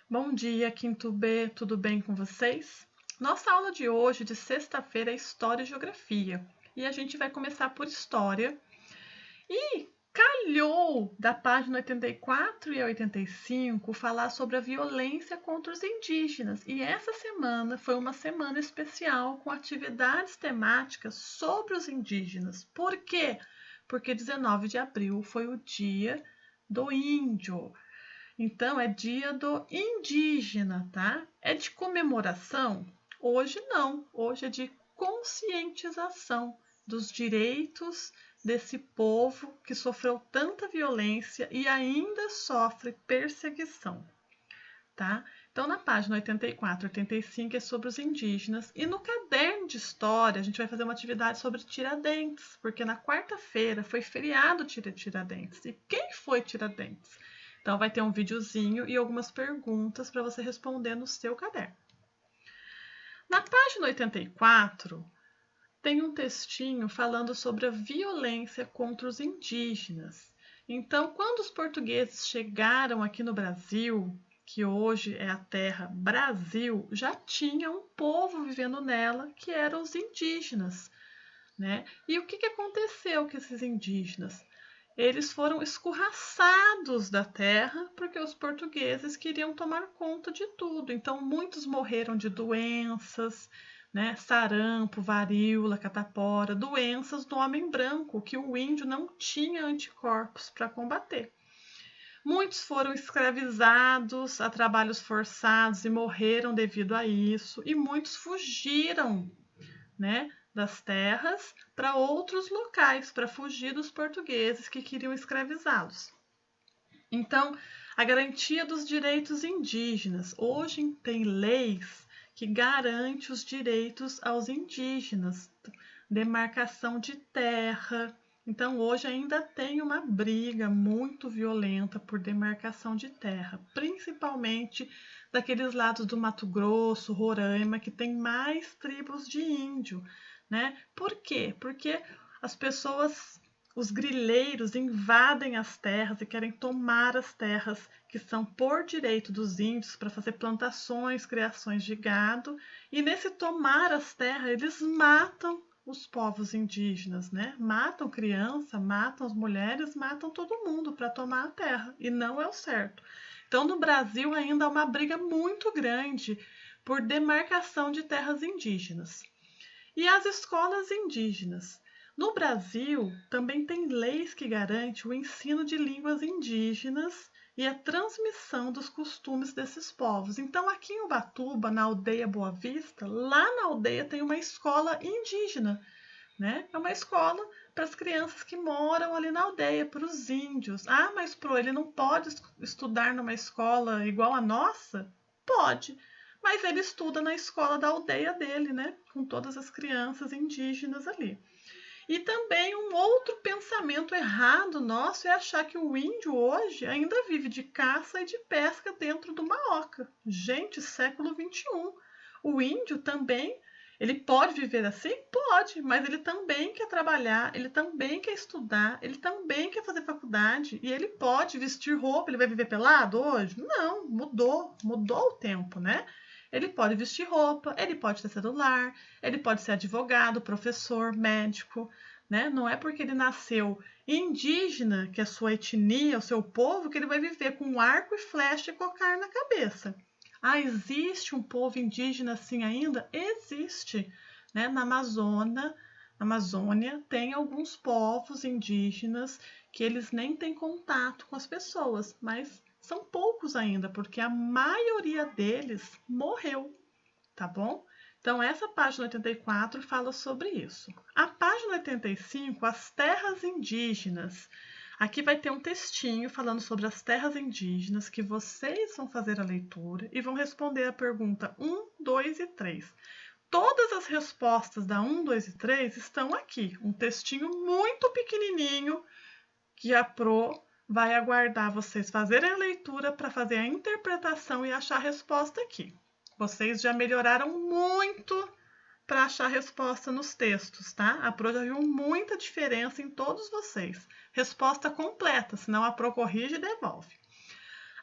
Bom dia, quinto B, tudo bem com vocês? Nossa aula de hoje, de sexta-feira, é História e Geografia. E a gente vai começar por História. E calhou da página 84 e 85 falar sobre a violência contra os indígenas. E essa semana foi uma semana especial com atividades temáticas sobre os indígenas. Por quê? Porque 19 de abril foi o dia do índio. Então, é dia do indígena, tá? É de comemoração? Hoje não, hoje é de conscientização dos direitos desse povo que sofreu tanta violência e ainda sofre perseguição, tá? Então, na página 84 e 85 é sobre os indígenas e no caderno de história a gente vai fazer uma atividade sobre Tiradentes, porque na quarta-feira foi feriado Tiradentes. E quem foi Tiradentes? Então, vai ter um videozinho e algumas perguntas para você responder no seu caderno. Na página 84, tem um textinho falando sobre a violência contra os indígenas. Então, quando os portugueses chegaram aqui no Brasil, que hoje é a terra Brasil, já tinha um povo vivendo nela, que eram os indígenas, né? E o que aconteceu com esses indígenas? Eles foram escorraçados da terra porque os portugueses queriam tomar conta de tudo. Então, muitos morreram de doenças, né? Sarampo, varíola, catapora, doenças do homem branco, que o índio não tinha anticorpos para combater. Muitos foram escravizados a trabalhos forçados e morreram devido a isso, e muitos fugiram, né, das terras para outros locais, para fugir dos portugueses que queriam escravizá-los. Então, a garantia dos direitos indígenas. Hoje tem leis que garantem os direitos aos indígenas, demarcação de terra. Então, hoje ainda tem uma briga muito violenta por demarcação de terra, principalmente daqueles lados do Mato Grosso, Roraima, que tem mais tribos de índio, né? Por quê? Porque as pessoas, os grileiros, invadem as terras e querem tomar as terras que são por direito dos índios para fazer plantações, criações de gado, e nesse tomar as terras, eles matam os povos indígenas, né? Matam criança, matam as mulheres, matam todo mundo para tomar a terra, e não é o certo. Então, no Brasil ainda há uma briga muito grande por demarcação de terras indígenas. E as escolas indígenas. No Brasil, também tem leis que garantem o ensino de línguas indígenas e a transmissão dos costumes desses povos. Então, aqui em Ubatuba, na aldeia Boa Vista, lá na aldeia tem uma escola indígena, né? É uma escola para as crianças que moram ali na aldeia, para os índios. Ah, mas ele não pode estudar numa escola igual a nossa? Pode, mas ele estuda na escola da aldeia dele, né? Com todas as crianças indígenas ali. E também um outro pensamento errado nosso é achar que o índio hoje ainda vive de caça e de pesca dentro de uma oca. Gente, século XXI. O índio também, ele pode viver assim? Pode, mas ele também quer trabalhar, ele também quer estudar, ele também quer fazer faculdade e ele pode vestir roupa, ele vai viver pelado hoje? Não, mudou o tempo, né? Ele pode vestir roupa, ele pode ter celular, ele pode ser advogado, professor, médico, né? Não é porque ele nasceu indígena, que é a sua etnia, o seu povo, que ele vai viver com arco e flecha e cocar na cabeça. Ah, existe um povo indígena assim ainda? Existe, né? Na Amazônia tem alguns povos indígenas que eles nem têm contato com as pessoas, mas são poucos ainda, porque a maioria deles morreu, tá bom? Então, essa página 84 fala sobre isso. A página 85, as terras indígenas. Aqui vai ter um textinho falando sobre as terras indígenas, que vocês vão fazer a leitura e vão responder a pergunta 1, 2 e 3. Todas as respostas da 1, 2 e 3 estão aqui. Um textinho muito pequenininho que a Pro vai aguardar vocês fazerem a leitura para fazer a interpretação e achar a resposta aqui. Vocês já melhoraram muito para achar a resposta nos textos, tá? A Pro já viu muita diferença em todos vocês. Resposta completa, senão a Pro corrige e devolve.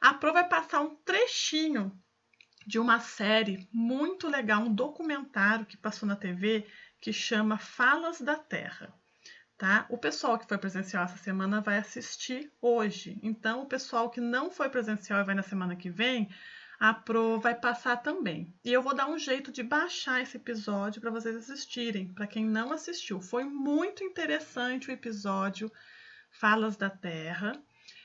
A Pro vai passar um trechinho de uma série muito legal, um documentário que passou na TV que chama Falas da Terra. Tá? O pessoal que foi presencial essa semana vai assistir hoje. Então, o pessoal que não foi presencial e vai na semana que vem, a Pro vai passar também. E eu vou dar um jeito de baixar esse episódio para vocês assistirem, para quem não assistiu. Foi muito interessante o episódio Falas da Terra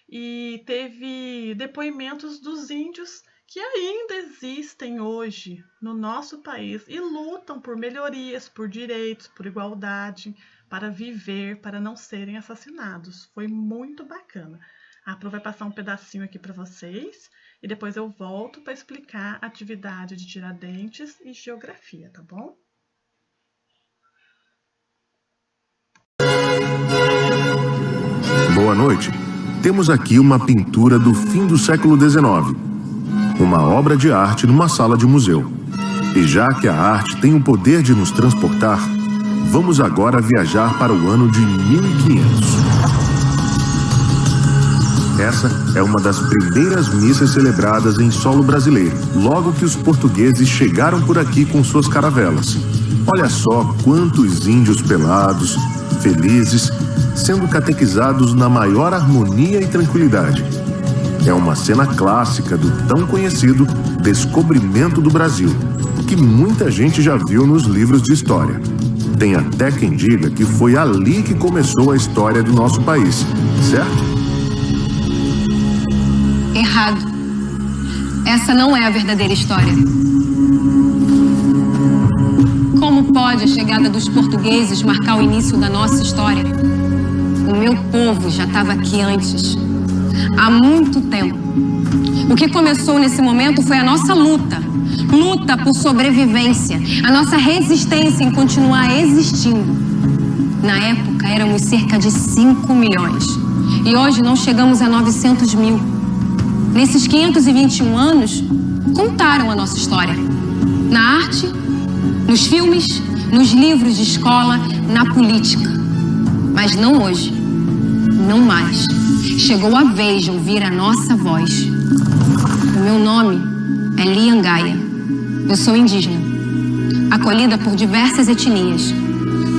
e teve depoimentos dos índios que ainda existem hoje no nosso país e lutam por melhorias, por direitos, por igualdade, para viver, para não serem assassinados. Foi muito bacana. A Pro vai passar um pedacinho aqui para vocês e depois eu volto para explicar a atividade de Tiradentes e geografia, tá bom? Boa noite. Temos aqui uma pintura do fim do século XIX. Uma obra de arte numa sala de museu. E já que a arte tem o poder de nos transportar, vamos agora viajar para o ano de 1500. Essa é uma das primeiras missas celebradas em solo brasileiro, logo que os portugueses chegaram por aqui com suas caravelas. Olha só quantos índios pelados, felizes, sendo catequizados na maior harmonia e tranquilidade. É uma cena clássica do tão conhecido Descobrimento do Brasil, que muita gente já viu nos livros de história. Tem até quem diga que foi ali que começou a história do nosso país, certo? Errado. Essa não é a verdadeira história. Como pode a chegada dos portugueses marcar o início da nossa história? O meu povo já estava aqui antes, há muito tempo. O que começou nesse momento foi a nossa luta. Luta por sobrevivência, a nossa resistência em continuar existindo. Na época, éramos cerca de 5 milhões. E hoje não chegamos a 900 mil. Nesses 521 anos, contaram a nossa história. Na arte, nos filmes, nos livros de escola, na política. Mas não hoje. Não mais. Chegou a vez de ouvir a nossa voz. O meu nome é Liangaia. Eu sou indígena, acolhida por diversas etnias.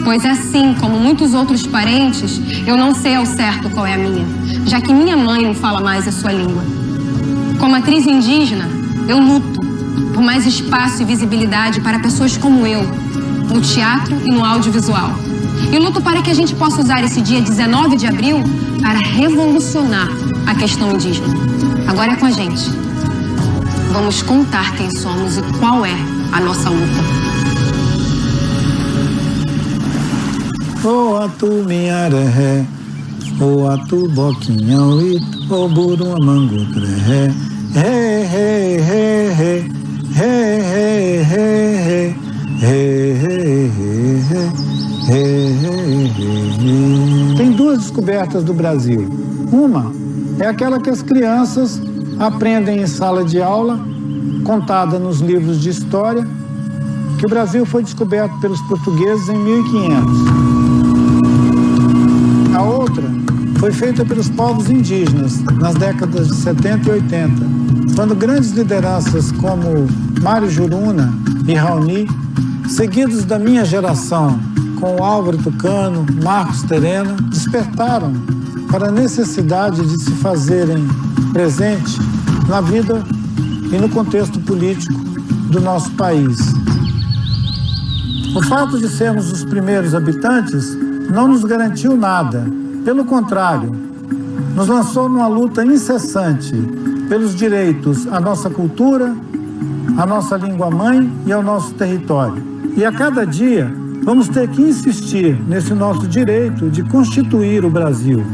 Pois assim como muitos outros parentes, eu não sei ao certo qual é a minha, já que minha mãe não fala mais a sua língua. Como atriz indígena, eu luto por mais espaço e visibilidade para pessoas como eu, no teatro e no audiovisual. E luto para que a gente possa usar esse dia 19 de abril para revolucionar a questão indígena. Agora é com a gente. Vamos contar quem somos e qual é a nossa luta. O atu miaré, o atu boquinhão e o burum mangutré, ré, ré, ré, ré, ré, ré, ré. Tem duas descobertas do Brasil. Uma é aquela que as crianças aprendem em sala de aula, contada nos livros de história, que o Brasil foi descoberto pelos portugueses em 1500. A outra foi feita pelos povos indígenas nas décadas de 70 e 80, quando grandes lideranças como Mário Juruna e Raoni, seguidos da minha geração, com Álvaro Tucano, Marcos Terena, despertaram para a necessidade de se fazerem presente na vida e no contexto político do nosso país. O fato de sermos os primeiros habitantes não nos garantiu nada. Pelo contrário, nos lançou numa luta incessante pelos direitos à nossa cultura, à nossa língua-mãe e ao nosso território. E a cada dia vamos ter que insistir nesse nosso direito de constituir o Brasil.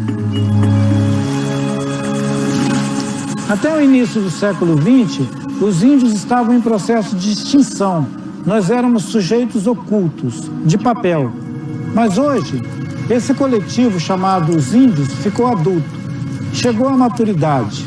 Até o início do século XX, os índios estavam em processo de extinção. Nós éramos sujeitos ocultos, de papel. Mas hoje, esse coletivo chamado os índios ficou adulto, chegou à maturidade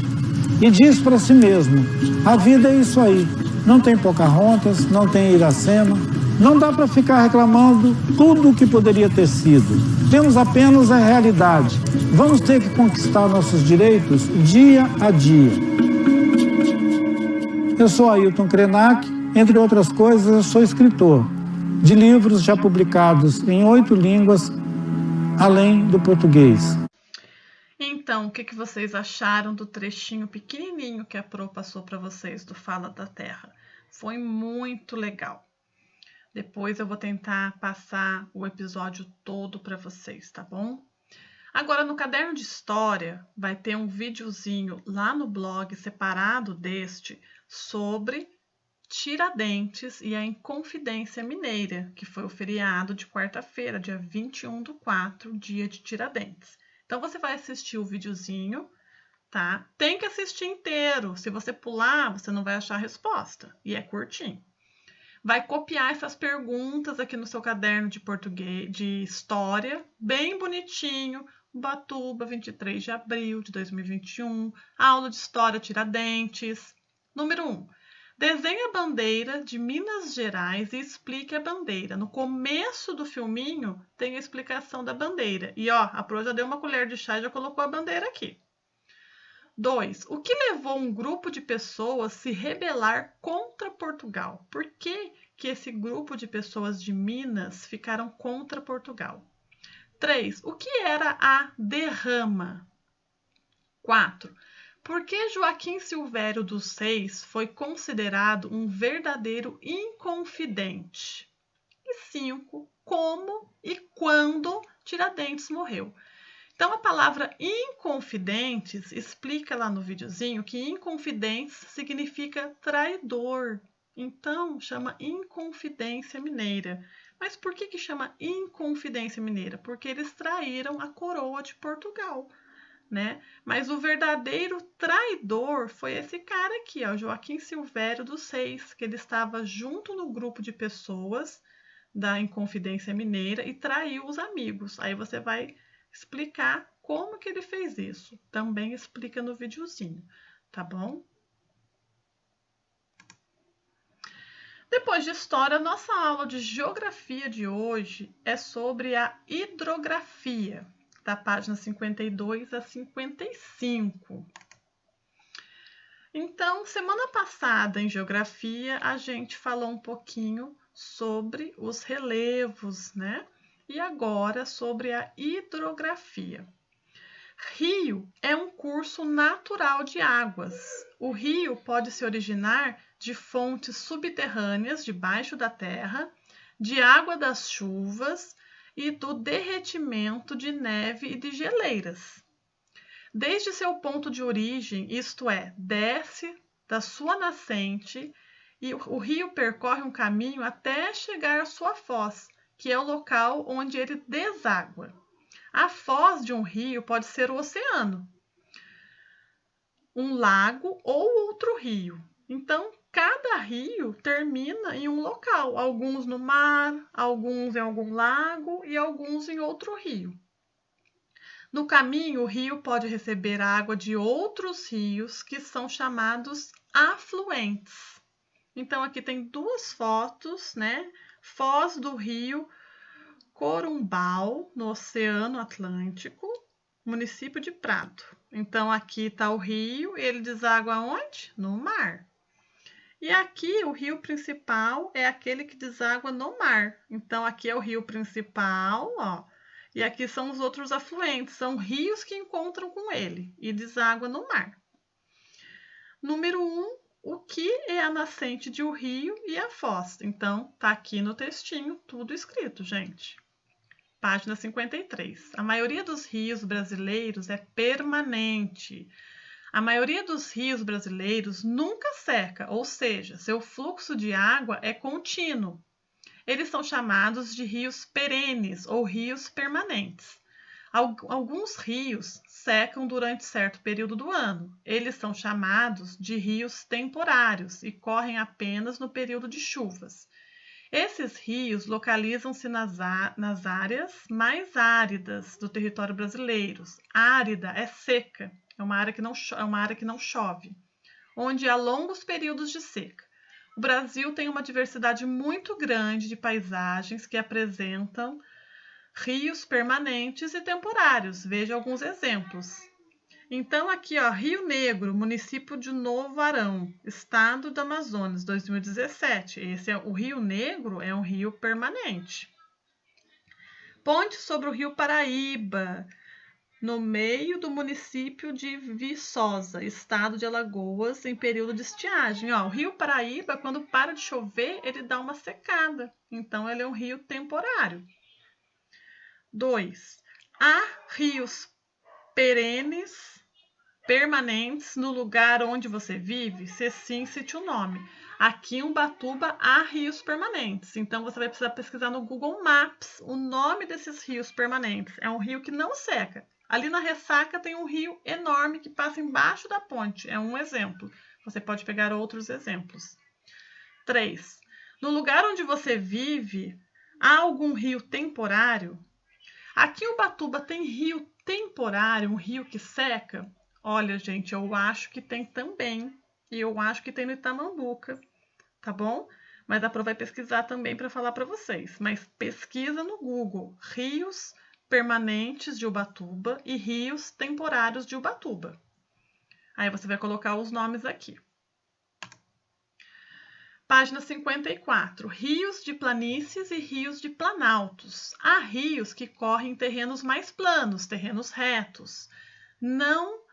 e diz para si mesmo: a vida é isso aí, não tem Pocahontas, não tem Iracema, não dá para ficar reclamando tudo o que poderia ter sido. Temos apenas a realidade. Vamos ter que conquistar nossos direitos dia a dia. Eu sou Ailton Krenak, entre outras coisas, eu sou escritor de livros já publicados em 8 línguas, além do português. Então, o que vocês acharam do trechinho pequenininho que a Pro passou para vocês do Fala da Terra? Foi muito legal. Depois eu vou tentar passar o episódio todo para vocês, tá bom? Agora, no caderno de história, vai ter um videozinho lá no blog separado deste sobre Tiradentes e a Inconfidência Mineira, que foi o feriado de quarta-feira, dia 21/4, dia de Tiradentes. Então, você vai assistir o videozinho, tá? Tem que assistir inteiro. Se você pular, você não vai achar a resposta. E é curtinho. Vai copiar essas perguntas aqui no seu caderno de português, de história, bem bonitinho. Ubatuba, 23 de abril de 2021. Aula de História Tiradentes. Número 1. Desenhe a bandeira de Minas Gerais e explique a bandeira. No começo do filminho tem a explicação da bandeira. E ó, a Pro já deu uma colher de chá e já colocou a bandeira aqui. 2. O que levou um grupo de pessoas a se rebelar contra Portugal? Por que esse grupo de pessoas de Minas ficaram contra Portugal? 3. O que era a derrama? 4. Por que Joaquim Silvério dos Reis foi considerado um verdadeiro inconfidente? E 5. Como e quando Tiradentes morreu? Então, a palavra inconfidentes explica lá no videozinho que inconfidentes significa traidor. Então, chama Inconfidência Mineira. Mas por que chama Inconfidência Mineira? Porque eles traíram a coroa de Portugal, né? Mas o verdadeiro traidor foi esse cara aqui, ó, Joaquim Silvério dos Reis, que ele estava junto no grupo de pessoas da Inconfidência Mineira e traiu os amigos. Aí você vai explicar como que ele fez isso. Também explica no videozinho, tá bom? Depois de história, nossa aula de geografia de hoje é sobre a hidrografia, da página 52 a 55. Então, semana passada em geografia, a gente falou um pouquinho sobre os relevos, né? E agora sobre a hidrografia. Rio é um curso natural de águas. O rio pode se originar de fontes subterrâneas debaixo da terra, de água das chuvas e do derretimento de neve e de geleiras. Desde seu ponto de origem, isto é, desce da sua nascente, e o rio percorre um caminho até chegar à sua foz, que é o local onde ele deságua. A foz de um rio pode ser o oceano, um lago ou outro rio. Então, cada rio termina em um local, alguns no mar, alguns em algum lago e alguns em outro rio. No caminho, o rio pode receber água de outros rios que são chamados afluentes. Então, aqui tem duas fotos, né? Foz do rio Corumbau, no Oceano Atlântico, município de Prado. Então, aqui está o rio, ele deságua onde? No mar. E aqui o rio principal é aquele que deságua no mar. Então, aqui é o rio principal, ó. E aqui são os outros afluentes, são rios que encontram com ele e deságua no mar. Número 1, o que é a nascente de um rio e a foz? Então, tá aqui no textinho, tudo escrito, gente. Página 53. A maioria dos rios brasileiros é permanente. A maioria dos rios brasileiros nunca seca, ou seja, seu fluxo de água é contínuo. Eles são chamados de rios perenes ou rios permanentes. Alguns rios secam durante certo período do ano. Eles são chamados de rios temporários e correm apenas no período de chuvas. Esses rios localizam-se nas áreas mais áridas do território brasileiro. Árida é seca, é uma área que não chove, onde há longos períodos de seca. O Brasil tem uma diversidade muito grande de paisagens que apresentam rios permanentes e temporários. Veja alguns exemplos. Então, aqui, ó, Rio Negro, município de Novo Arão, estado do Amazonas, 2017. Esse é o Rio Negro, é um rio permanente. Ponte sobre o Rio Paraíba, no meio do município de Viçosa, estado de Alagoas, em período de estiagem. Ó, o Rio Paraíba, quando para de chover, ele dá uma secada. Então, ele é um rio temporário. 2. Há rios perenes, permanentes no lugar onde você vive? Se sim, cite o nome. Aqui em Ubatuba há rios permanentes, então você vai precisar pesquisar no Google Maps o nome desses rios permanentes. É um rio que não seca. Ali na Ressaca tem um rio enorme que passa embaixo da ponte, é um exemplo. Você pode pegar outros exemplos. 3. No lugar onde você vive, há algum rio temporário? Aqui em Ubatuba tem rio temporário, um rio que seca? Olha, gente, eu acho que tem também. E eu acho que tem no Itamambuca, tá bom? Mas a Pro vai pesquisar também para falar para vocês. Mas pesquisa no Google, rios permanentes de Ubatuba e rios temporários de Ubatuba. Aí você vai colocar os nomes aqui. Página 54. Rios de planícies e rios de planaltos. Há rios que correm em terrenos mais planos, terrenos retos, não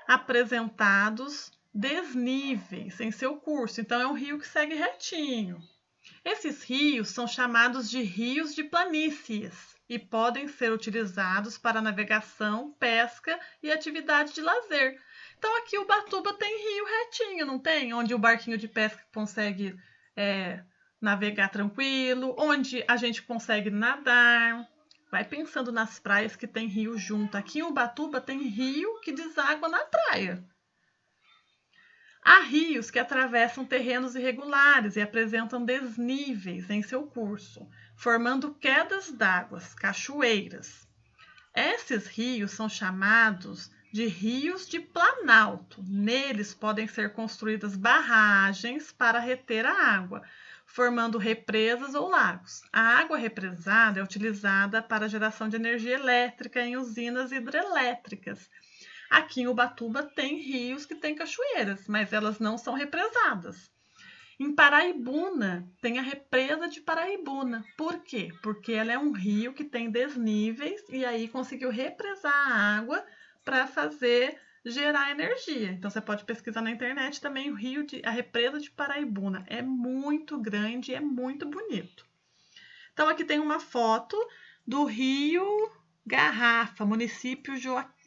apresentados desníveis em seu curso. Então, é um rio que segue retinho. Esses rios são chamados de rios de planícies e podem ser utilizados para navegação, pesca e atividade de lazer. Então, aqui o Ubatuba tem rio retinho, não tem? Onde o barquinho de pesca consegue navegar tranquilo, onde a gente consegue nadar. Vai pensando nas praias que tem rio junto. Aqui em Ubatuba tem rio que deságua na praia. Há rios que atravessam terrenos irregulares e apresentam desníveis em seu curso, formando quedas d'água, cachoeiras. Esses rios são chamados de rios de planalto. Neles podem ser construídas barragens para reter a água, formando represas ou lagos. A água represada é utilizada para a geração de energia elétrica em usinas hidrelétricas. Aqui em Ubatuba tem rios que têm cachoeiras, mas elas não são represadas. Em Paraibuna, tem a represa de Paraibuna. Por quê? Porque ela é um rio que tem desníveis e aí conseguiu represar a água para gerar energia. Então, você pode pesquisar na internet também a represa de Paraibuna. É muito grande e é muito bonito. Então, aqui tem uma foto do Rio Garrafa, município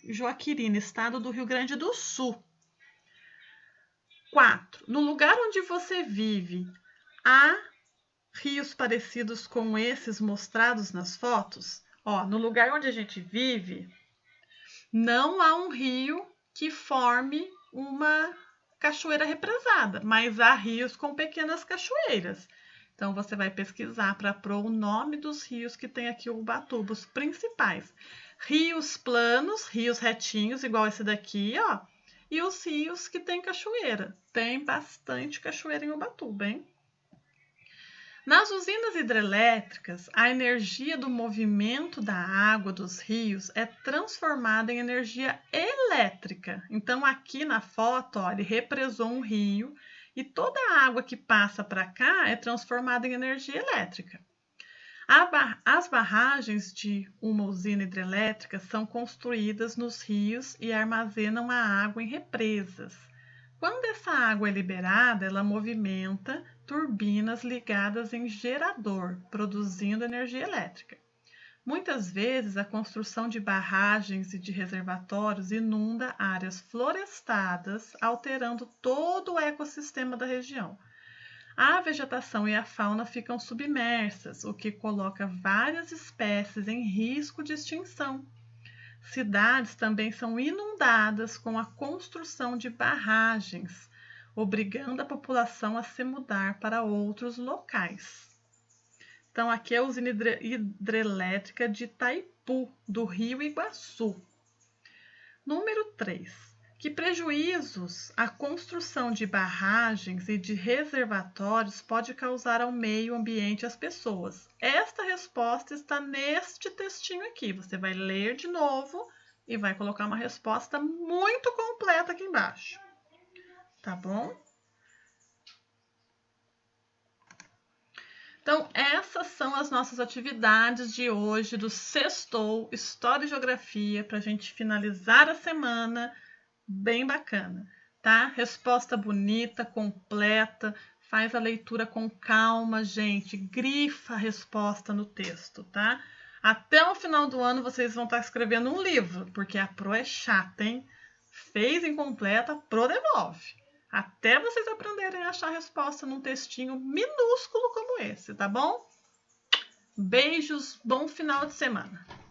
Joaquirina, estado do Rio Grande do Sul. 4. No lugar onde você vive, há rios parecidos com esses mostrados nas fotos? Ó, no lugar onde a gente vive, não há um rio que forme uma cachoeira represada, mas há rios com pequenas cachoeiras. Então, você vai pesquisar para pôr o nome dos rios que tem aqui o Ubatuba, os principais. Rios planos, rios retinhos, igual esse daqui, ó. E os rios que tem cachoeira. Tem bastante cachoeira em Ubatuba, hein? Nas usinas hidrelétricas, a energia do movimento da água dos rios é transformada em energia elétrica. Então, aqui na foto, ó, ele represou um rio e toda a água que passa para cá é transformada em energia elétrica. As barragens de uma usina hidrelétrica são construídas nos rios e armazenam a água em represas. Quando essa água é liberada, ela movimenta turbinas ligadas em gerador, produzindo energia elétrica. Muitas vezes, a construção de barragens e de reservatórios inunda áreas florestadas, alterando todo o ecossistema da região. A vegetação e a fauna ficam submersas, o que coloca várias espécies em risco de extinção. Cidades também são inundadas com a construção de barragens, obrigando a população a se mudar para outros locais. Então, aqui é a usina hidrelétrica de Itaipu, do Rio Iguaçu. Número 3. Que prejuízos a construção de barragens e de reservatórios pode causar ao meio ambiente e às pessoas? Esta resposta está neste textinho aqui. Você vai ler de novo e vai colocar uma resposta muito completa aqui embaixo, tá bom? Então, essas são as nossas atividades de hoje do Sextou História e Geografia, para a gente finalizar a semana bem bacana, tá? Resposta bonita, completa, faz a leitura com calma, gente, grifa a resposta no texto, tá? Até o final do ano vocês vão estar escrevendo um livro, porque a Pro é chata, hein? Fez incompleta, a Pro devolve. Até vocês aprenderem a achar a resposta num textinho minúsculo como esse, tá bom? Beijos, bom final de semana!